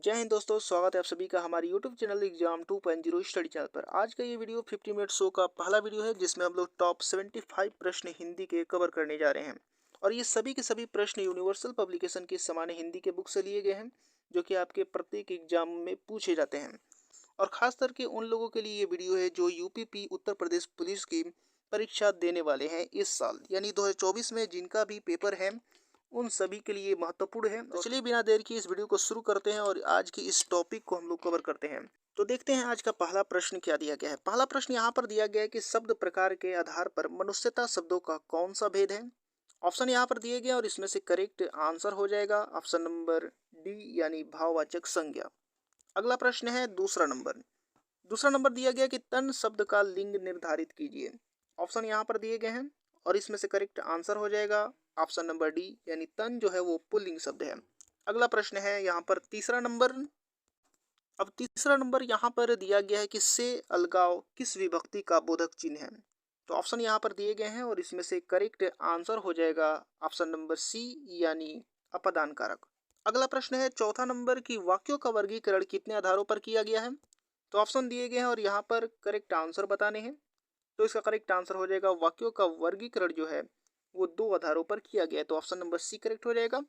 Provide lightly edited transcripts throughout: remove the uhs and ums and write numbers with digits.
जय हिंद दोस्तों, स्वागत है आप सभी का हमारे YouTube channel exam 2.0 study channel पर। आज का ये वीडियो 50 मिनट शो का पहला वीडियो है जिसमें हम लोग टॉप 75 प्रश्न हिंदी के कवर करने जा रहे हैं। और ये सभी के सभी प्रश्न यूनिवर्सल पब्लिकेशन के सामान्य हिंदी के बुक से लिए गए हैं जो कि आपके प्रत्येक एग्जाम में पूछे जाते हैं। और ख़ास करके उन लोगों के लिए ये वीडियो है जो यूपीपी उत्तर प्रदेश पुलिस की परीक्षा देने वाले हैं इस साल, यानी 2024 में जिनका भी पेपर है उन सभी के लिए महत्वपूर्ण है। तो चलिए बिना देर की इस वीडियो को शुरू करते हैं और आज की इस टॉपिक को हम लोग कवर करते हैं। तो देखते हैं आज का पहला प्रश्न क्या दिया गया है। पहला प्रश्न यहाँ पर दिया गया है कि शब्द प्रकार के आधार पर मनुष्यता शब्दों का कौन सा भेद है। ऑप्शन यहाँ पर दिए गए और इसमें से करेक्ट आंसर हो जाएगा ऑप्शन नंबर डी यानी भाववाचक संज्ञा। अगला प्रश्न है दूसरा नंबर दिया गया कि तन शब्द का लिंग निर्धारित कीजिए। ऑप्शन यहाँ पर दिए गए हैं और इसमें से करेक्ट आंसर हो जाएगा ऑप्शन नंबर डी यानी तन जो है वो पुल्लिंग शब्द है। अगला प्रश्न है यहाँ पर तीसरा नंबर यहाँ पर दिया गया है कि से अलगाव किस विभक्ति का बोधक चिन्ह है। तो ऑप्शन यहाँ पर दिए गए हैं और इसमें से करेक्ट आंसर हो जाएगा ऑप्शन नंबर सी यानी अपदान कारक। अगला प्रश्न है चौथा नंबर की वाक्यों का वर्गीकरण कितने आधारों पर किया गया है। तो ऑप्शन दिए गए हैं और यहाँ पर करेक्ट आंसर बताने हैं। तो इसका करेक्ट आंसर हो जाएगा वाक्यों का वर्गीकरण जो है वो दो आधारों पर किया गया है। तो ऑप्शन नंबर सी करेक्ट हो जाएगा।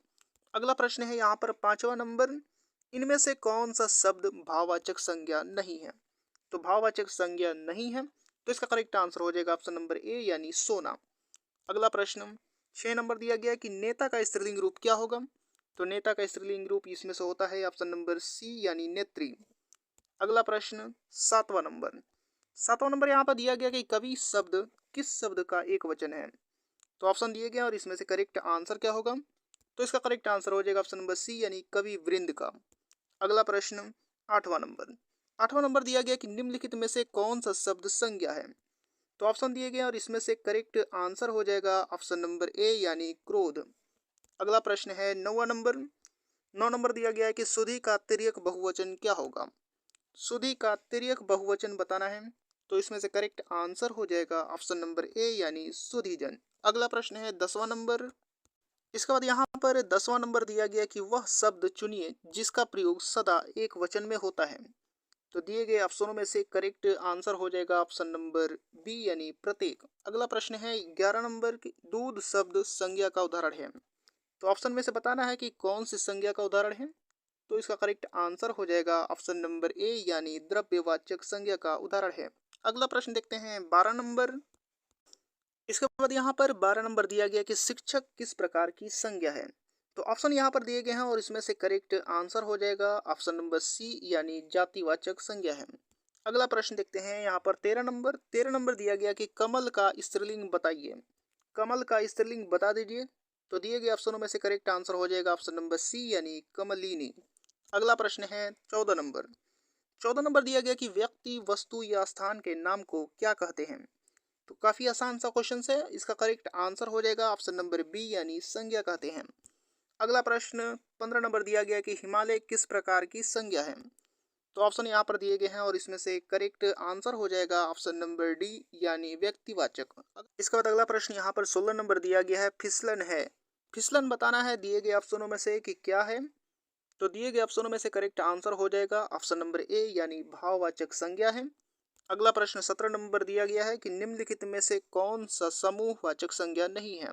अगला प्रश्न है यहाँ पर पांचवा नंबर, इनमें से कौन सा शब्द भाववाचक संज्ञा नहीं है। तो भाववाचक संज्ञा नहीं है तो इसका करेक्ट आंसर हो जाएगा ऑप्शन नंबर ए यानी सोना। अगला प्रश्न 6 नंबर दिया गया कि नेता का स्त्रीलिंग रूप क्या होगा। तो नेता का स्त्रीलिंग रूप इसमें से होता है ऑप्शन नंबर सी यानी नेत्री। अगला प्रश्न सातवां नंबर यहाँ पर दिया गया कि कवि शब्द किस शब्द का एक वचन है। तो ऑप्शन दिए गए और इसमें से करेक्ट आंसर क्या होगा। तो इसका करेक्ट आंसर हो जाएगा ऑप्शन नंबर सी यानी कवि वृंद का। अगला प्रश्न आठवां नंबर दिया गया कि निम्नलिखित में से कौन सा शब्द संज्ञा है। तो ऑप्शन दिए गए और इसमें से करेक्ट आंसर हो जाएगा ऑप्शन नंबर ए यानी क्रोध। अगला प्रश्न है 9 नंबर दिया गया है कि सुधी का तिर्यक बहुवचन क्या होगा। सुधी का तिर्यक बहुवचन बताना है। तो इसमें से करेक्ट आंसर हो जाएगा ऑप्शन नंबर ए यानी सुधीजन। अगला प्रश्न है 10वां नंबर। इसके बाद यहाँ पर 10वां नंबर दिया गया कि वह शब्द चुनिए जिसका प्रयोग सदा एक वचन में होता है। तो दिए गए ऑप्शनों में से करेक्ट आंसर हो जाएगा ऑप्शन नंबर बी यानी प्रत्येक। अगला प्रश्न है 11 नंबर की दूध शब्द संज्ञा का उदाहरण है। तो ऑप्शन में से बताना है कि कौन सी संज्ञा का उदाहरण है। तो इसका करेक्ट आंसर हो जाएगा ऑप्शन नंबर ए यानी द्रव्यवाचक संज्ञा का उदाहरण है। अगला प्रश्न देखते हैं 12 नंबर। इसके बाद यहाँ पर 12 नंबर दिया गया कि शिक्षक किस प्रकार की संज्ञा है। तो ऑप्शन यहाँ पर दिए गए हैं और इसमें से करेक्ट आंसर हो जाएगा ऑप्शन नंबर सी यानी जातिवाचक संज्ञा है। अगला प्रश्न देखते हैं यहाँ पर 13 नंबर दिया गया कि कमल का स्त्रीलिंग बताइए। कमल का स्त्रीलिंग बता दीजिए। तो दिए गए ऑप्शनों में से करेक्ट आंसर हो जाएगा ऑप्शन नंबर सी यानी कमलिनी। अगला प्रश्न है 14 नंबर दिया गया कि व्यक्ति वस्तु या स्थान के नाम को क्या कहते हैं। तो काफ़ी आसान सा क्वेश्चन है। इसका करेक्ट आंसर हो जाएगा ऑप्शन नंबर बी यानी संज्ञा कहते हैं। अगला प्रश्न 15 नंबर दिया गया कि हिमालय किस प्रकार की संज्ञा है। तो ऑप्शन यहाँ पर दिए गए हैं और इसमें से करेक्ट आंसर हो जाएगा ऑप्शन नंबर डी यानी व्यक्तिवाचक। इसके बाद अगला प्रश्न यहाँ पर 16 नंबर दिया गया है फिसलन है। फिसलन बताना है दिए गए ऑप्शनों में से कि क्या है। तो दिए गए ऑप्शनों में से करेक्ट आंसर हो जाएगा ऑप्शन नंबर ए यानी भाववाचक संज्ञा है। अगला प्रश्न 17 नंबर दिया गया है कि निम्नलिखित में से कौन सा समूहवाचक संज्ञा नहीं है।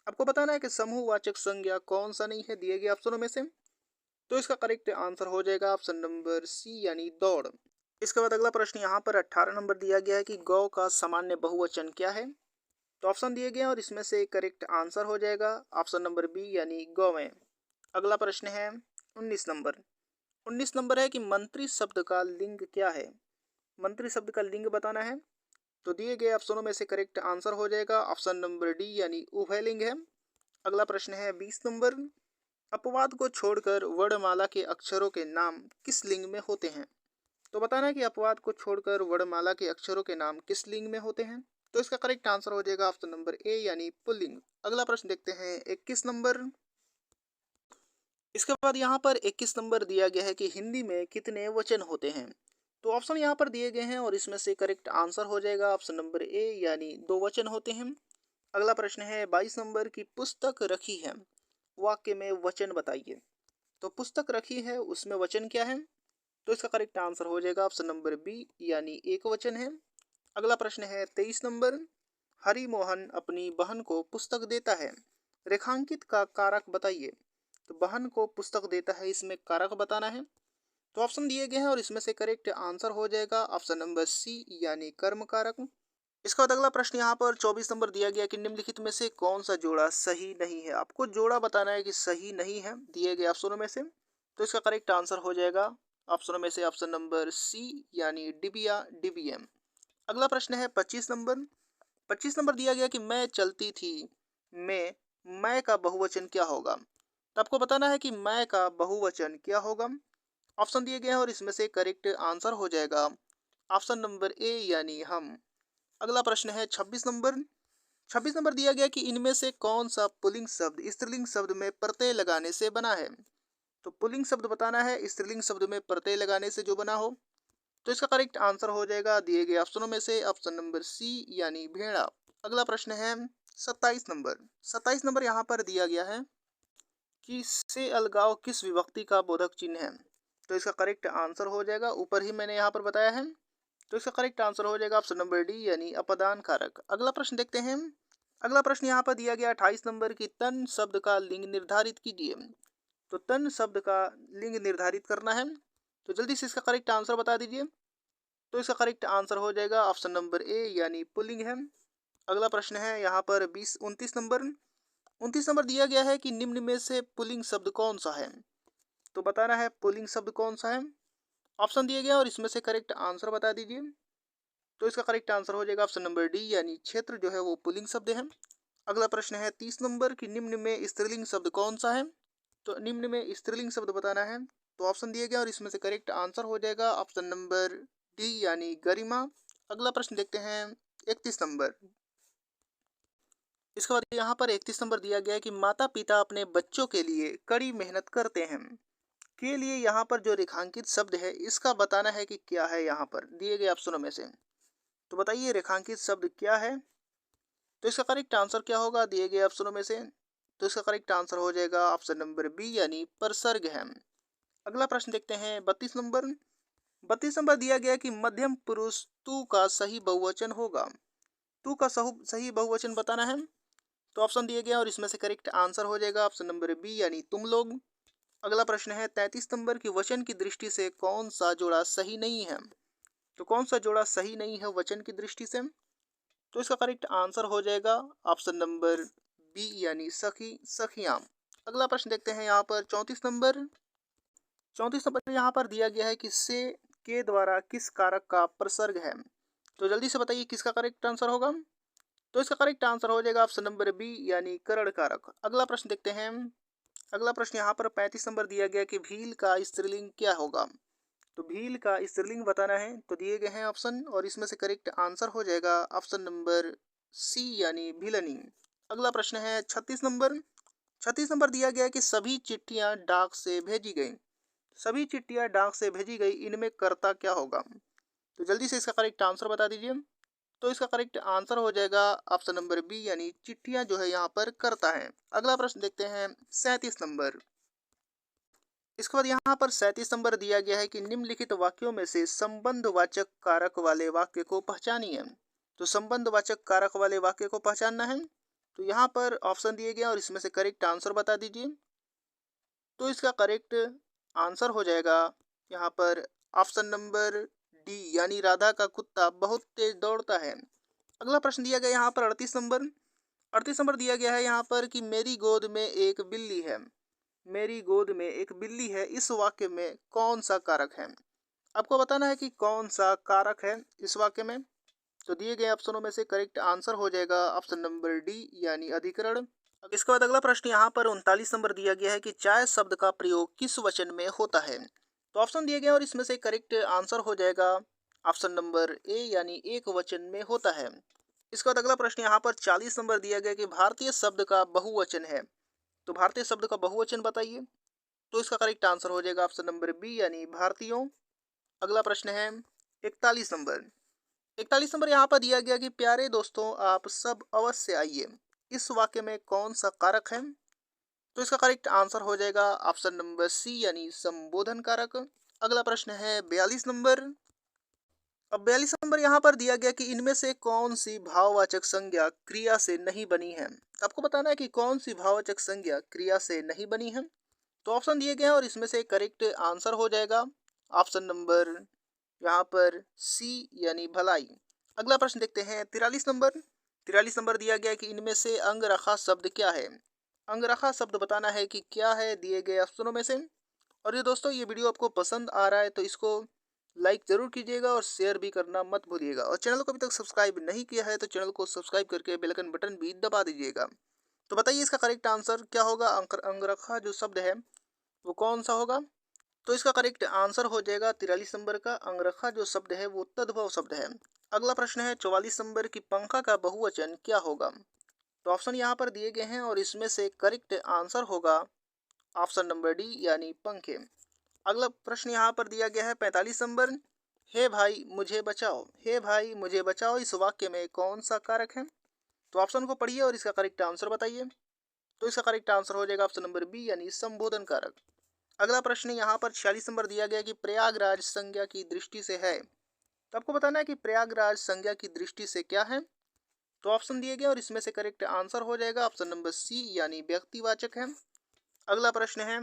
आपको बताना है कि समूहवाचक संज्ञा कौन सा नहीं है दिए गए ऑप्शनों में से। तो इसका करेक्ट आंसर हो जाएगा ऑप्शन नंबर सी यानी दौड़। इसके बाद अगला प्रश्न यहाँ पर 18 नंबर दिया गया है कि गौ का सामान्य बहुवचन क्या है। तो ऑप्शन दिए गए हैं और इसमें से करेक्ट आंसर हो जाएगा ऑप्शन नंबर बी यानी गौवें। अगला प्रश्न है 19 नंबर है कि मंत्री शब्द का लिंग क्या है। मंत्री शब्द का लिंग बताना है। तो दिए गए ऑप्शनों में से करेक्ट आंसर हो जाएगा ऑप्शन नंबर डी यानी उभयलिंग है। अगला प्रश्न है 20 नंबर। अपवाद को छोड़कर वर्णमाला के अक्षरों के नाम किस लिंग में होते हैं। तो बताना है कि अपवाद को छोड़कर वर्णमाला के अक्षरों के नाम किस लिंग में होते हैं। तो इसका करेक्ट आंसर हो जाएगा ऑप्शन नंबर ए यानी पुल्लिंग। अगला प्रश्न देखते हैं 21 नंबर। इसके बाद यहाँ पर 21 नंबर दिया गया है कि हिंदी में कितने वचन होते हैं। तो ऑप्शन यहाँ पर दिए गए हैं और इसमें से करेक्ट आंसर हो जाएगा ऑप्शन नंबर ए यानी 2 वचन होते हैं। अगला प्रश्न है 22 नंबर की पुस्तक रखी है वाक्य में वचन बताइए। तो पुस्तक रखी है उसमें वचन क्या है? तो इसका करेक्ट आंसर हो जाएगा ऑप्शन नंबर बी यानी एक वचन है। अगला प्रश्न है 23 नंबर। हरिमोहन अपनी बहन को पुस्तक देता है, रेखांकित का कारक बताइए। तो बहन को पुस्तक देता है, इसमें कारक बताना है। तो ऑप्शन दिए गए हैं और इसमें से करेक्ट आंसर हो जाएगा ऑप्शन नंबर सी यानी कर्म कारक। इसके बाद अगला प्रश्न यहाँ पर 24 नंबर दिया गया कि निम्नलिखित में से कौन सा जोड़ा सही नहीं है। आपको जोड़ा बताना है कि सही नहीं है दिए गए ऑप्शनों में से। तो इसका करेक्ट आंसर हो जाएगा ऑप्शनों में से ऑप्शन नंबर सी यानी डिबिया डीबीएम। अगला प्रश्न है 25 नंबर। 25 नंबर दिया गया कि मैं चलती थी में मैं का बहुवचन क्या होगा। तो आपको बताना है कि मैं का बहुवचन क्या होगा। ऑप्शन दिए गए हैं और इसमें से करेक्ट आंसर हो जाएगा ऑप्शन नंबर ए यानी हम। अगला प्रश्न है 26 नंबर। 26 नंबर दिया गया कि इनमें से कौन सा पुल्लिंग शब्द स्त्रीलिंग शब्द में प्रत्यय लगाने से बना है। तो पुल्लिंग शब्द बताना है स्त्रीलिंग शब्द में प्रत्यय लगाने से जो बना हो। तो इसका करेक्ट आंसर हो जाएगा दिए गए ऑप्शनों में से ऑप्शन नंबर सी यानी भेड़ा। अगला प्रश्न है 27 नंबर। 27 नंबर यहाँ पर दिया गया है कि से अलगाव किस विभक्ति का बोधक चिन्ह है। तो इसका करेक्ट आंसर हो जाएगा, ऊपर ही मैंने यहाँ पर बताया है। तो इसका करेक्ट आंसर हो जाएगा ऑप्शन नंबर डी यानी अपदान कारक। अगला प्रश्न देखते हैं। अगला प्रश्न यहाँ पर दिया गया 28 नंबर की तन शब्द का लिंग निर्धारित कीजिए। तो तन शब्द का लिंग निर्धारित करना है, तो जल्दी से इसका करेक्ट आंसर बता दीजिए। तो इसका करेक्ट आंसर हो जाएगा ऑप्शन नंबर ए यानी पुल्लिंग है। अगला प्रश्न है यहाँ पर 29 नंबर। 29 नंबर दिया गया है कि निम्न में से पुल्लिंग शब्द कौन सा है। तो बताना है पुल्लिंग शब्द कौन सा है। ऑप्शन दिए गए और इसमें से करेक्ट आंसर बता दीजिए। तो इसका करेक्ट आंसर हो जाएगा ऑप्शन नंबर डी यानी क्षेत्र जो है वो पुल्लिंग शब्द है। अगला प्रश्न है 30 नंबर कि निम्न में स्त्रीलिंग शब्द कौन सा है। तो निम्न में स्त्रीलिंग शब्द बताना है। तो ऑप्शन दिए गए और इसमें से करेक्ट आंसर हो जाएगा ऑप्शन नंबर डी यानी गरिमा। अगला प्रश्न देखते हैं 31 नंबर। इसके बाद यहाँ पर 31 नंबर दिया गया है कि माता पिता अपने बच्चों के लिए कड़ी मेहनत करते हैं के लिए यहाँ पर जो रेखांकित शब्द है इसका बताना है कि क्या है यहाँ पर दिए गए ऑप्शनों में से। तो बताइए रेखांकित शब्द क्या है। तो इसका करेक्ट आंसर क्या होगा दिए गए ऑप्शनों में से। तो इसका करेक्ट आंसर हो जाएगा ऑप्शन नंबर बी यानी परसर्ग है। अगला प्रश्न देखते हैं 32 नंबर। 32 नंबर दिया गया कि मध्यम पुरुष तू का सही बहुवचन होगा। तू का सही बहुवचन बताना है। तो ऑप्शन दिए गए और इसमें से करेक्ट आंसर हो जाएगा ऑप्शन नंबर बी यानी तुम लोग। अगला प्रश्न है 33 नंबर की वचन की दृष्टि से कौन सा जोड़ा सही नहीं है। तो कौन सा जोड़ा सही नहीं है वचन की दृष्टि से। तो इसका करेक्ट आंसर हो जाएगा ऑप्शन नंबर बी यानी सखी सखियां। अगला प्रश्न देखते हैं यहाँ पर 34 नंबर। 34 नंबर यहाँ पर दिया गया है कि से के द्वारा किस कारक का प्रसर्ग है। तो जल्दी से बताइए किसका करेक्ट आंसर होगा। तो इसका करेक्ट आंसर हो जाएगा ऑप्शन नंबर बी यानी करण कारक। अगला प्रश्न देखते हैं। अगला प्रश्न यहाँ पर 35 नंबर दिया गया कि भील का स्त्रीलिंग क्या होगा। तो भील का स्त्रीलिंग बताना है, तो दिए गए हैं ऑप्शन और इसमें से करेक्ट आंसर हो जाएगा ऑप्शन नंबर सी यानी भिलनी। अगला प्रश्न है 36 नंबर। 36 नंबर दिया गया कि सभी चिट्ठियां डाक से भेजी गई। सभी चिट्ठियां डाक से भेजी गई इनमें कर्ता क्या होगा। तो जल्दी से इसका करेक्ट आंसर बता दीजिए। तो इसका करेक्ट आंसर हो जाएगा ऑप्शन नंबर बी यानी चिट्ठियां जो है यहाँ पर करता है। अगला प्रश्न देखते हैं 37 नंबर। इसके बाद यहाँ पर 37 नंबर दिया गया है कि निम्नलिखित वाक्यों में से संबंधवाचक कारक वाले वाक्य को पहचानिए। तो संबंधवाचक कारक वाले वाक्य को पहचानना है। तो यहाँ पर ऑप्शन दिए गए और इसमें से करेक्ट आंसर बता दीजिए। तो इसका करेक्ट आंसर हो जाएगा यहाँ पर ऑप्शन नंबर डी यानी राधा का कुत्ता बहुत तेज दौड़ता है। अगला प्रश्न दिया गया यहाँ पर 38 नंबर। 38 नंबर दिया गया है यहाँ पर कि मेरी गोद में एक बिल्ली है। मेरी गोद में एक बिल्ली है इस वाक्य में कौन सा कारक है। आपको बताना है कि कौन सा कारक है इस वाक्य में। तो दिए गए ऑप्शनों में से करेक्ट आंसर हो जाएगा ऑप्शन नंबर डी यानी अधिकरण। इसके बाद अगला प्रश्न यहाँ पर 39 नंबर दिया गया है कि चाय शब्द का प्रयोग किस वचन में होता है। तो ऑप्शन दिए गए और इसमें से करेक्ट आंसर हो जाएगा ऑप्शन नंबर ए यानी एक वचन में होता है। इसके बाद अगला प्रश्न यहाँ पर 40 नंबर दिया गया कि भारतीय शब्द का बहुवचन है। तो भारतीय शब्द का बहुवचन बताइए। तो इसका करेक्ट आंसर हो जाएगा ऑप्शन नंबर बी यानी भारतीयों। अगला प्रश्न है 41 नंबर। 41 नंबर यहाँ पर दिया गया कि प्यारे दोस्तों आप सब अवश्य आइए इस वाक्य में कौन सा कारक है। तो इसका करेक्ट आंसर हो जाएगा ऑप्शन नंबर सी यानी संबोधन कारक। अगला प्रश्न है 42 नंबर। अब 42 नंबर यहाँ पर दिया गया कि इनमें से कौन सी भाववाचक संज्ञा क्रिया से नहीं बनी है। आपको बताना है कि कौन सी भाववाचक संज्ञा क्रिया से नहीं बनी है। तो ऑप्शन दिए गए हैं और इसमें से करेक्ट आंसर हो जाएगा ऑप्शन नंबर यहाँ पर सी यानी भलाई। अगला प्रश्न देखते हैं 43 नंबर। 43 नंबर दिया गया है कि इनमें से अंगरखा शब्द क्या है। अंगरखा शब्द बताना है कि क्या है दिए गए ऑप्शनों में से। और ये दोस्तों ये वीडियो आपको पसंद आ रहा है तो इसको लाइक ज़रूर कीजिएगा और शेयर भी करना मत भूलिएगा, और चैनल को अभी तक सब्सक्राइब नहीं किया है तो चैनल को सब्सक्राइब करके बेल आइकन बटन भी दबा दीजिएगा। तो बताइए इसका करेक्ट आंसर क्या होगा। अंगरखा जो शब्द है वो कौन सा होगा। तो इसका करेक्ट आंसर हो जाएगा 43 नंबर का अंगरखा जो शब्द है वो तद्भव शब्द है। अगला प्रश्न है 44 नंबर की पंखा का बहुवचन क्या होगा। तो ऑप्शन यहाँ पर दिए गए हैं और इसमें से करेक्ट आंसर होगा ऑप्शन नंबर डी यानी पंखे। अगला प्रश्न यहाँ पर दिया गया है 45 नंबर। हे भाई मुझे बचाओ, हे भाई मुझे बचाओ इस वाक्य में कौन सा कारक है। तो ऑप्शन को पढ़िए और इसका करेक्ट आंसर बताइए। तो इसका करेक्ट आंसर हो जाएगा ऑप्शन नंबर बी यानी संबोधन कारक। अगला प्रश्न यहाँ पर 46 नंबर दिया गया कि प्रयागराज संज्ञा की दृष्टि से है। तो आपको बताना है कि प्रयागराज संज्ञा की दृष्टि से क्या है। तो ऑप्शन दिए गए और इसमें से करेक्ट आंसर हो जाएगा ऑप्शन नंबर सी यानी व्यक्तिवाचक है। अगला प्रश्न है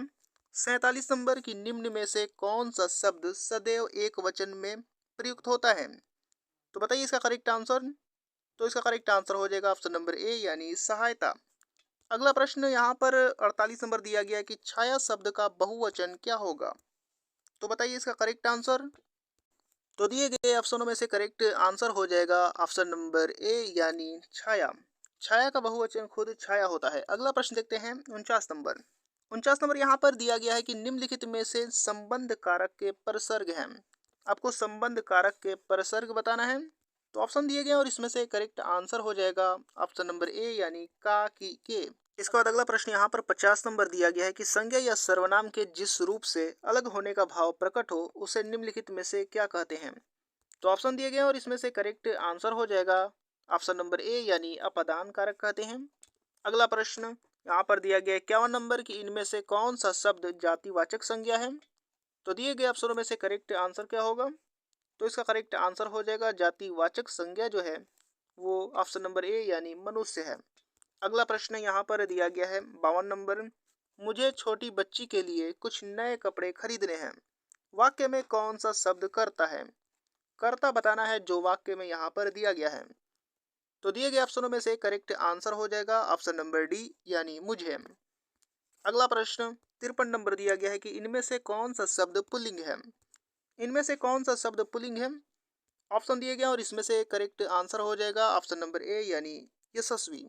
47 नंबर की निम्न में से कौन सा शब्द सदैव एक वचन में प्रयुक्त होता है। तो बताइए इसका करेक्ट आंसर। तो इसका करेक्ट आंसर हो जाएगा ऑप्शन नंबर ए यानी सहायता। अगला प्रश्न यहाँ पर 48 नंबर दिया गया है कि छाया शब्द का बहुवचन क्या होगा। तो बताइए इसका करेक्ट आंसर। तो दिए गए ऑप्शनों में से करेक्ट आंसर हो जाएगा ऑप्शन नंबर ए यानी छाया। छाया का बहुवचन खुद छाया होता है। अगला प्रश्न देखते हैं 49 नंबर। 49 नंबर यहाँ पर दिया गया है कि निम्नलिखित में से संबंध कारक के परसर्ग हैं। आपको संबंध कारक के परसर्ग बताना है। तो ऑप्शन दिए गए और इसमें से करेक्ट आंसर हो जाएगा ऑप्शन नंबर ए यानी का की के। इसके बाद अगला प्रश्न यहाँ पर 50 नंबर दिया गया है कि संज्ञा या सर्वनाम के जिस रूप से अलग होने का भाव प्रकट हो उसे निम्नलिखित में से क्या कहते हैं। तो ऑप्शन दिए गए हैं और इसमें से करेक्ट आंसर हो जाएगा ऑप्शन नंबर ए यानी अपादान कारक कहते हैं। अगला प्रश्न यहाँ पर दिया गया 51 नंबर की इनमें से कौन सा शब्द जातिवाचक संज्ञा है। तो दिए गए ऑप्शनों में से करेक्ट आंसर क्या होगा। तो इसका करेक्ट आंसर हो जाएगा जातिवाचक संज्ञा जो है वो ऑप्शन नंबर ए यानी मनुष्य है। अगला प्रश्न यहाँ पर दिया गया है 52 नंबर। मुझे छोटी बच्ची के लिए कुछ नए कपड़े खरीदने हैं। वाक्य में कौन सा शब्द कर्ता है। कर्ता बताना है जो वाक्य में यहाँ पर दिया गया है। तो दिए गए ऑप्शनों में से करेक्ट आंसर हो जाएगा ऑप्शन नंबर डी यानी मुझे। अगला प्रश्न 53 नंबर दिया गया है कि इनमें से कौन सा शब्द पुल्लिंग है। इनमें से कौन सा शब्द पुल्लिंग है। ऑप्शन दिए गए और इसमें से करेक्ट आंसर हो जाएगा ऑप्शन नंबर ए यानी यशस्वी।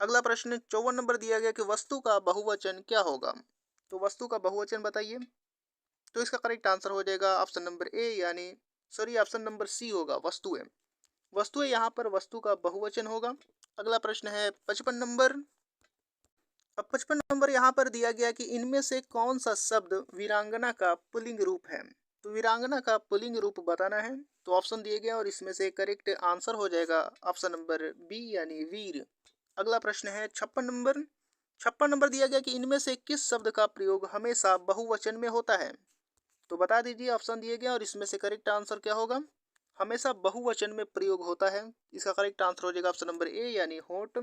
अगला प्रश्न 54 नंबर दिया गया कि वस्तु का बहुवचन क्या होगा। तो वस्तु का बहुवचन बताइए। तो इसका करेक्ट आंसर हो जाएगा ऑप्शन नंबर ए यानी सॉरी ऑप्शन नंबर सी होगा वस्तुएं। वस्तुएं यहाँ पर वस्तु का बहुवचन होगा। अगला प्रश्न है 55 नंबर। अब 55 नंबर यहाँ पर दिया गया कि इनमें से कौन सा शब्द वीरांगना का पुल्लिंग रूप है। तो वीरांगना का पुल्लिंग रूप बताना है। तो ऑप्शन दिए गए और इसमें से करेक्ट आंसर हो जाएगा ऑप्शन नंबर बी यानी वीर। अगला प्रश्न है 56 नंबर। 56 नंबर दिया गया कि इनमें से किस शब्द का प्रयोग हमेशा बहुवचन में होता है। तो बता दीजिए ऑप्शन दिए गए और इसमें से करेक्ट आंसर क्या होगा। हमेशा बहुवचन में प्रयोग होता है। इसका करेक्ट आंसर हो जाएगा ऑप्शन नंबर ए यानी होठ।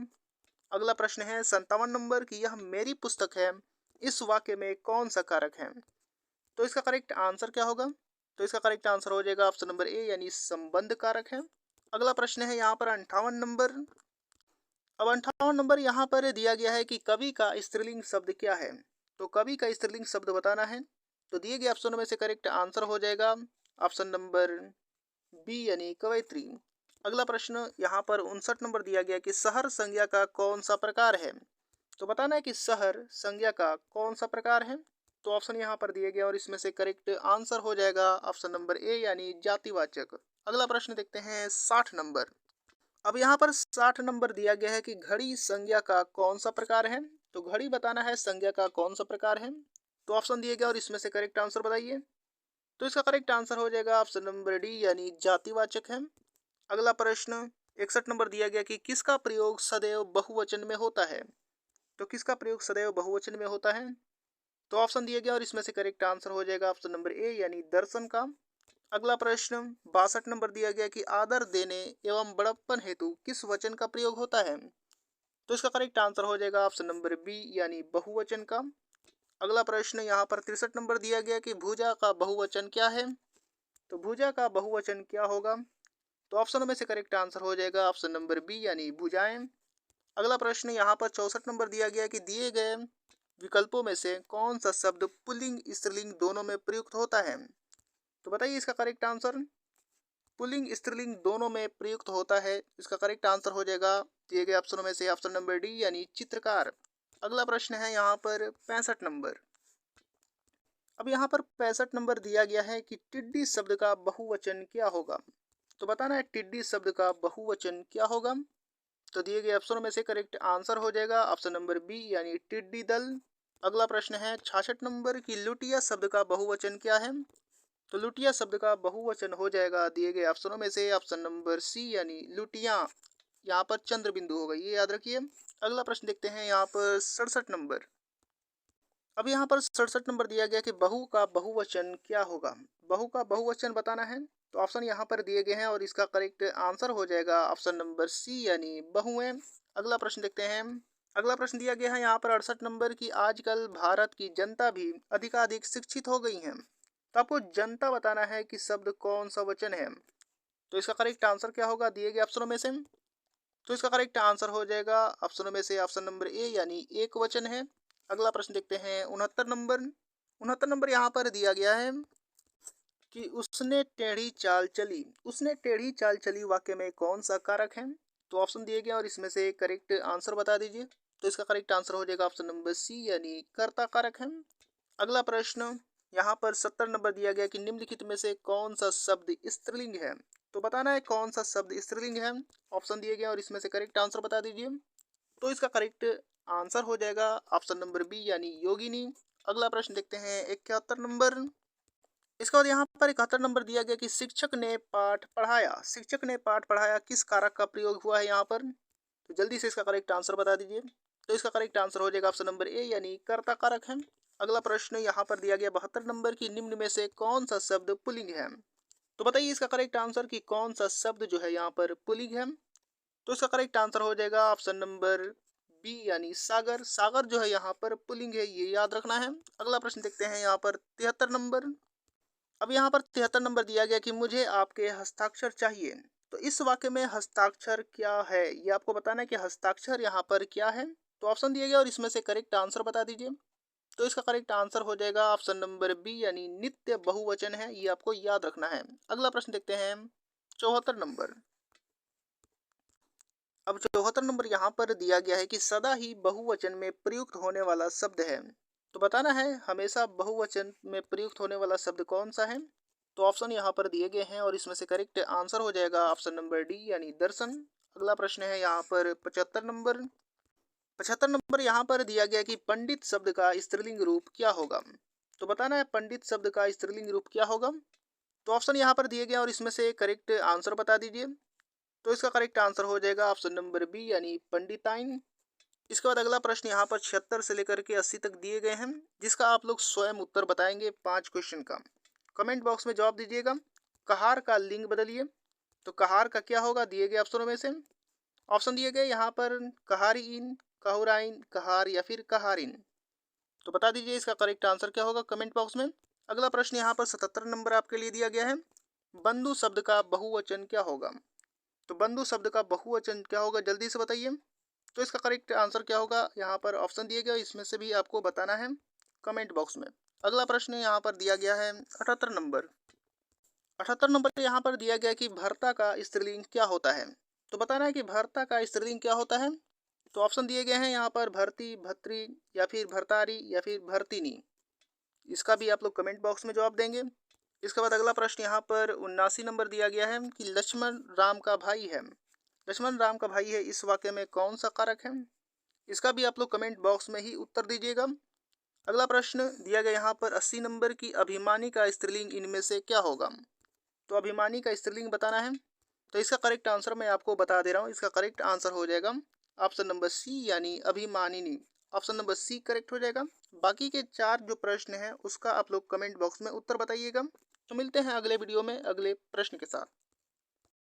अगला प्रश्न है 57 नंबर की यह मेरी पुस्तक है इस वाक्य में कौन सा कारक है। तो इसका करेक्ट आंसर क्या होगा। तो इसका करेक्ट आंसर हो जाएगा ऑप्शन नंबर ए यानी संबंध कारक है। अगला प्रश्न है यहाँ पर 58 नंबर। अब 58 नंबर यहाँ पर दिया गया है कि कवि का स्त्रीलिंग शब्द क्या है। तो कवि का स्त्रीलिंग शब्द बताना है। तो दिए गए ऑप्शनों में से करेक्ट आंसर हो जाएगा ऑप्शन नंबर बी यानी कवयित्री। अगला प्रश्न यहाँ पर 59 नंबर दिया गया कि शहर संज्ञा का कौन सा प्रकार है। तो बताना है कि शहर संज्ञा का कौन सा प्रकार है। तो ऑप्शन यहाँ पर दिए गए और इसमें से करेक्ट आंसर हो जाएगा ऑप्शन नंबर ए यानी जातिवाचक। अगला प्रश्न देखते हैं 60 नंबर। अब यहाँ पर 60 नंबर दिया गया है कि घड़ी संज्ञा का कौन सा प्रकार है। तो घड़ी बताना है संज्ञा का कौन सा प्रकार है। तो ऑप्शन दिए गए और इसमें से करेक्ट आंसर बताइए। तो इसका करेक्ट आंसर हो जाएगा ऑप्शन नंबर डी यानी जातिवाचक है। अगला प्रश्न 61 नंबर दिया गया कि किसका प्रयोग सदैव बहुवचन में होता है। तो किसका प्रयोग सदैव बहुवचन में होता है? तो ऑप्शन दिए गए और इसमें से करेक्ट आंसर हो जाएगा ऑप्शन नंबर ए यानी दर्शन का। अगला प्रश्न 62 नंबर दिया गया कि आदर देने एवं बड़प्पन हेतु किस वचन का प्रयोग होता है? तो इसका करेक्ट आंसर हो जाएगा ऑप्शन नंबर बी यानी बहुवचन का। अगला प्रश्न यहाँ पर 63 नंबर दिया गया कि भुजा का बहुवचन क्या है? तो भुजा का बहुवचन क्या होगा? तो ऑप्शनों में से करेक्ट आंसर हो जाएगा ऑप्शन नंबर बी यानी भुजाएं। अगला प्रश्न यहाँ पर 64 नंबर दिया गया कि दिए गए विकल्पों में से कौन सा शब्द पुल्लिंग स्त्रीलिंग दोनों में प्रयुक्त होता है? तो बताइए इसका करेक्ट आंसर। पुल्लिंग स्त्रीलिंग दोनों में प्रयुक्त होता है, इसका करेक्ट आंसर हो जाएगा दिए गए ऑप्शनों में से ऑप्शन नंबर डी यानी चित्रकार। अगला प्रश्न है यहाँ पर 65 नंबर। अब यहाँ पर 65 नंबर दिया गया है कि टिड्डी शब्द का बहुवचन क्या होगा? तो बताना है टिड्डी शब्द का बहुवचन क्या होगा? तो दिए गए ऑप्शनों में से करेक्ट आंसर हो जाएगा ऑप्शन नंबर बी यानी टिड्डी दल। अगला प्रश्न है 66 नंबर की लुटिया शब्द का बहुवचन क्या है? तो लुटिया शब्द का बहुवचन हो जाएगा दिए गए ऑप्शनों में से ऑप्शन नंबर सी यानी लुटिया। यहाँ पर चंद्र बिंदु होगा, ये याद रखिए। अगला प्रश्न देखते हैं यहाँ पर 67 नंबर। अब यहाँ पर 67 नंबर दिया गया कि बहू का बहुवचन क्या होगा? बहू का बहुवचन बताना है। तो ऑप्शन यहाँ पर दिए गए हैं और इसका करेक्ट आंसर हो जाएगा ऑप्शन नंबर सी यानी बहुएं। अगला प्रश्न देखते हैं। अगला प्रश्न दिया गया है यहाँ पर 68 नंबर की आजकल भारत की जनता भी अधिकाधिक शिक्षित हो गई है। तो आपको जनता बताना है कि शब्द कौन सा वचन है। तो इसका करेक्ट आंसर क्या होगा दिए गए ऑप्शनों में से? तो इसका करेक्ट आंसर हो जाएगा ऑप्शनों में से ऑप्शन नंबर ए यानी एक वचन है। अगला प्रश्न देखते हैं 69 नंबर यहाँ पर दिया गया है कि उसने टेढ़ी चाल चली। उसने टेढ़ी चाल चली वाक्य में कौन सा कारक है? तो ऑप्शन दिए गए और इसमें से करेक्ट आंसर बता दीजिए। तो इसका करेक्ट आंसर हो जाएगा ऑप्शन नंबर सी यानी कर्ता कारक है। अगला प्रश्न यहाँ पर 70 नंबर दिया गया कि निम्नलिखित में से कौन सा शब्द स्त्रीलिंग है? तो बताना है कौन सा शब्द स्त्रीलिंग है। ऑप्शन दिए गए और इसमें से करेक्ट आंसर बता दीजिए। तो इसका करेक्ट आंसर हो जाएगा ऑप्शन नंबर बी यानी योगिनी। अगला प्रश्न देखते हैं 71 नंबर। इसके बाद यहाँ पर 71 नंबर दिया गया कि शिक्षक ने पाठ पढ़ाया। शिक्षक ने पाठ पढ़ाया किस कारक का प्रयोग हुआ है यहाँ पर? तो जल्दी से इसका करेक्ट आंसर बता दीजिए। तो इसका करेक्ट आंसर हो जाएगा ऑप्शन नंबर ए यानी कर्ता कारक है। अगला प्रश्न यहाँ पर दिया गया 72 नंबर की निम्न में से कौन सा शब्द पुल्लिंग है? तो बताइए इसका करेक्ट आंसर कि कौन सा शब्द जो है यहाँ पर पुल्लिंग है। तो इसका करेक्ट आंसर हो जाएगा ऑप्शन नंबर बी यानी सागर। सागर जो है यहाँ पर पुल्लिंग है, ये याद रखना है। अगला प्रश्न देखते हैं यहाँ पर 73 नंबर। अब यहाँ पर 73 नंबर दिया गया कि मुझे आपके हस्ताक्षर चाहिए। तो इस वाक्य में हस्ताक्षर क्या है ये आपको बताना है कि हस्ताक्षर यहाँ पर क्या है। तो ऑप्शन दिए गए और इसमें से करेक्ट आंसर बता दीजिए। तो इसका करेक्ट आंसर हो जाएगा ऑप्शन नंबर बी यानी नित्य बहुवचन है, ये आपको याद रखना है। अगला प्रश्न देखते हैं 74 नंबर। अब 74 नंबर यहाँ पर दिया गया है कि सदा ही बहुवचन में प्रयुक्त होने वाला शब्द है। तो बताना है हमेशा बहुवचन में प्रयुक्त होने वाला शब्द कौन सा है। तो ऑप्शन यहाँ पर दिए गए हैं और इसमें से करेक्ट आंसर हो जाएगा ऑप्शन नंबर डी यानी दर्शन। अगला प्रश्न है यहाँ पर 75 नंबर। 75 नंबर यहाँ पर दिया गया कि पंडित शब्द का स्त्रीलिंग रूप क्या होगा। तो बताना है पंडित शब्द का स्त्रीलिंग रूप क्या होगा। तो ऑप्शन यहाँ पर दिए गए और इसमें से करेक्ट आंसर बता दीजिए। तो इसका करेक्ट आंसर हो जाएगा ऑप्शन नंबर बी यानी पंडिताइन। इसके बाद अगला प्रश्न यहाँ पर 76 से लेकर के 80 तक दिए गए हैं, जिसका आप लोग स्वयं उत्तर बताएंगे 5 क्वेश्चन का। कमेंट बॉक्स में जवाब दीजिएगा। कहार का लिंग बदलिए। तो कहार का क्या होगा दिए गए ऑप्शनों में से? ऑप्शन दिए गए यहाँ पर कहारीन, कहुराइन, कहार या फिर कहारिन। तो बता दीजिए इसका करेक्ट आंसर क्या होगा कमेंट बॉक्स में। अगला प्रश्न यहाँ पर 77 नंबर आपके लिए दिया गया है। बंधु शब्द का बहुवचन क्या होगा? तो बंधु शब्द का बहुवचन क्या होगा जल्दी से बताइए। तो इसका करेक्ट आंसर क्या होगा यहाँ पर ऑप्शन दिए गए, इसमें से भी आपको बताना है कमेंट बॉक्स में। अगला प्रश्न यहाँ पर दिया गया है 78 नंबर। 78 नंबर यहाँ पर दिया गया कि भर्ता का स्त्रीलिंग क्या होता है। तो बताना है कि भर्ता का स्त्रीलिंग क्या होता है। तो ऑप्शन दिए गए हैं यहाँ पर भर्ती, भर्त्री या फिर भर्तारी या फिर भर्तिनी। इसका भी आप लोग कमेंट बॉक्स में जवाब देंगे। इसके बाद अगला प्रश्न यहाँ पर 79 नंबर दिया गया है कि लक्ष्मण राम का भाई है। लक्ष्मण राम का भाई है, इस वाक्य में कौन सा कारक है। इसका भी आप लोग कमेंट बॉक्स में ही उत्तर दीजिएगा। अगला प्रश्न दिया गया यहाँ पर 80 नंबर की अभिमानी का स्त्रीलिंग इनमें से क्या होगा। तो अभिमानी का स्त्रीलिंग बताना है। तो इसका करेक्ट आंसर मैं आपको बता दे रहा हूँ। इसका करेक्ट आंसर हो जाएगा ऑप्शन नंबर सी यानी अभिमानिनी। ऑप्शन नंबर सी करेक्ट हो जाएगा। बाकी के 4 जो प्रश्न हैं उसका आप लोग कमेंट बॉक्स में उत्तर बताइएगा। तो मिलते हैं अगले वीडियो में अगले प्रश्न के साथ।